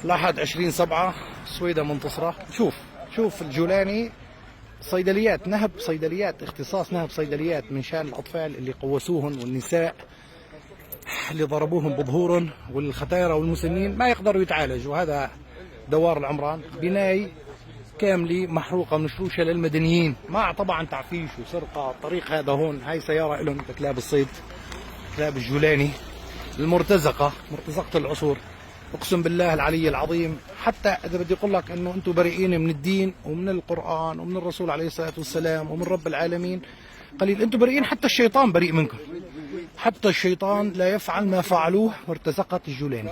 لحد 20/7 سويدة منتصرة. شوف الجولاني صيدليات نهب، صيدليات اختصاص نهب صيدليات من شان الأطفال اللي قوسوهن والنساء اللي ضربوهم بظهورهم والختايرة والمسنين ما يقدروا يتعالجوا. هذا دوار العمران، بناي كاملة محروقة مشروشة للمدنيين مع طبعا تعفيش وسرقة. الطريق هذا هون، هاي سيارة لهم كلاب الصيد، كلاب الجولاني المرتزقة، مرتزقة العصور. اقسم بالله العلي العظيم، حتى اذا بدي اقول لك انه انتم بريئين من الدين ومن القرآن ومن الرسول عليه الصلاة والسلام ومن رب العالمين قليل، انتم بريئين، حتى الشيطان بريء منكم. حتى الشيطان لا يفعل ما فعلوه مرتزقة الجولاني.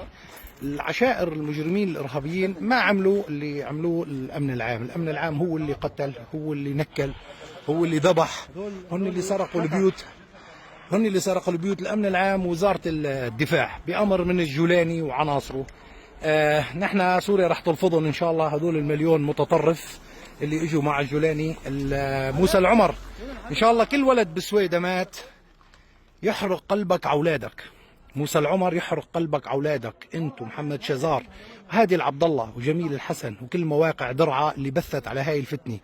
العشائر المجرمين الارهابيين ما عملوا اللي عملوه الامن العام. الامن العام هو اللي قتل، هو اللي نكل، هو اللي ذبح، هن اللي سرقوا البيوت، هن اللي سرقوا البيوت. الامن العام وزارة الدفاع بأمر من الجولاني وعناصره. نحن سوريا رح تلفظهم ان شاء الله، هذول المليون متطرف اللي اجوا مع الجولاني. موسى العمر ان شاء الله كل ولد بسويدة مات يحرق قلبك اولادك. موسى العمر يحرق قلبك اولادك انت ومحمد شزار وهادي العبد الله وجميل الحسن وكل مواقع درعا اللي بثت على هاي الفتنه.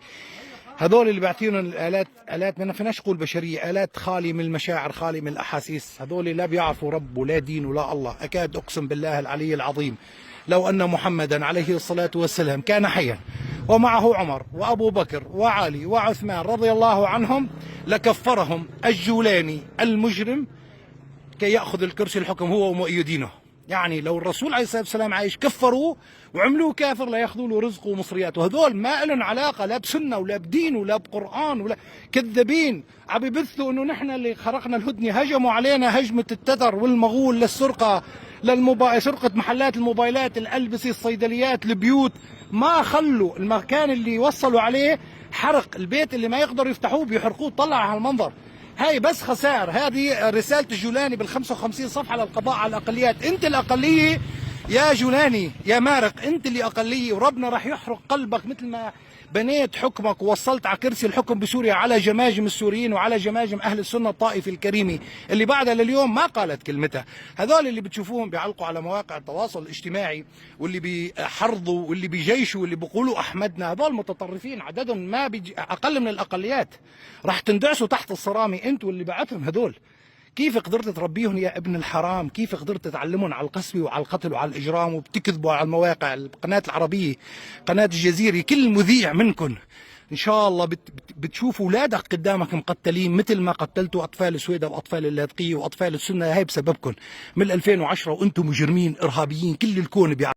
هذول اللي بيعطيهم الالات ما فيناش نقول بشريه، الات خاليه من المشاعر، خاليه من الاحاسيس. هذول لا بيعرفوا رب ولا دين ولا الله. اكاد اقسم بالله العلي العظيم لو ان محمدا عليه الصلاه والسلام كان حيا ومعه عمر وابو بكر وعلي وعثمان رضي الله عنهم لكفرهم الجولاني المجرم كي ياخذ الكرسي الحكم هو ومؤيدينه. يعني لو الرسول عليه الصلاه والسلام عايش كفروه وعملوه كافر لا ياخذوا له رزقه ومصرياته. هذول ما لهم علاقه لا بسنه ولا بدين ولا بقران ولا كذابين، عم يبثوا انه نحن اللي خرقنا الهدنه. هجموا علينا هجمه التتر والمغول للسرقه، سرقه محلات الموبايلات، الالبسه، الصيدليات، البيوت. ما خلوا المكان اللي وصلوا عليه حرق. البيت اللي ما يقدروا يفتحوه بيحرقوه. طلع على المنظر. هاي بس خسائر. هذه رسالة الجولاني بال55 صفحة للقضاء على الأقليات. أنت الأقلية يا جولاني يا مارق، أنت اللي أقلية، وربنا راح يحرق قلبك مثل ما بنيت حكمك ووصلت على كرسي الحكم بسوريا على جماجم السوريين وعلى جماجم أهل السنة الطائفي الكريمي اللي بعدها لليوم ما قالت كلمتها. هذول اللي بتشوفوهم بيعلقوا على مواقع التواصل الاجتماعي واللي بيحرضوا واللي بيجيشوا واللي بيقولوا أحمدنا، هذول متطرفين عددهم ما أقل من الأقليات. راح تندعسوا تحت الصرامي أنتوا اللي بعتهم هذول. كيف قدرت تربيهم يا ابن الحرام؟ كيف قدرت تعلمهم على القسوة وعلى القتل وعلى الإجرام وبتكذبوا على المواقع؟ القناة العربية، قناة الجزيرة، كل مذيع منكم إن شاء الله بتشوفوا أولادك قدامك مقتلين مثل ما قتلتوا أطفال سويدة وأطفال اللاذقية وأطفال السنة. هاي بسببكم من 2010 وأنتم مجرمين إرهابيين. كل الكون بيعرف.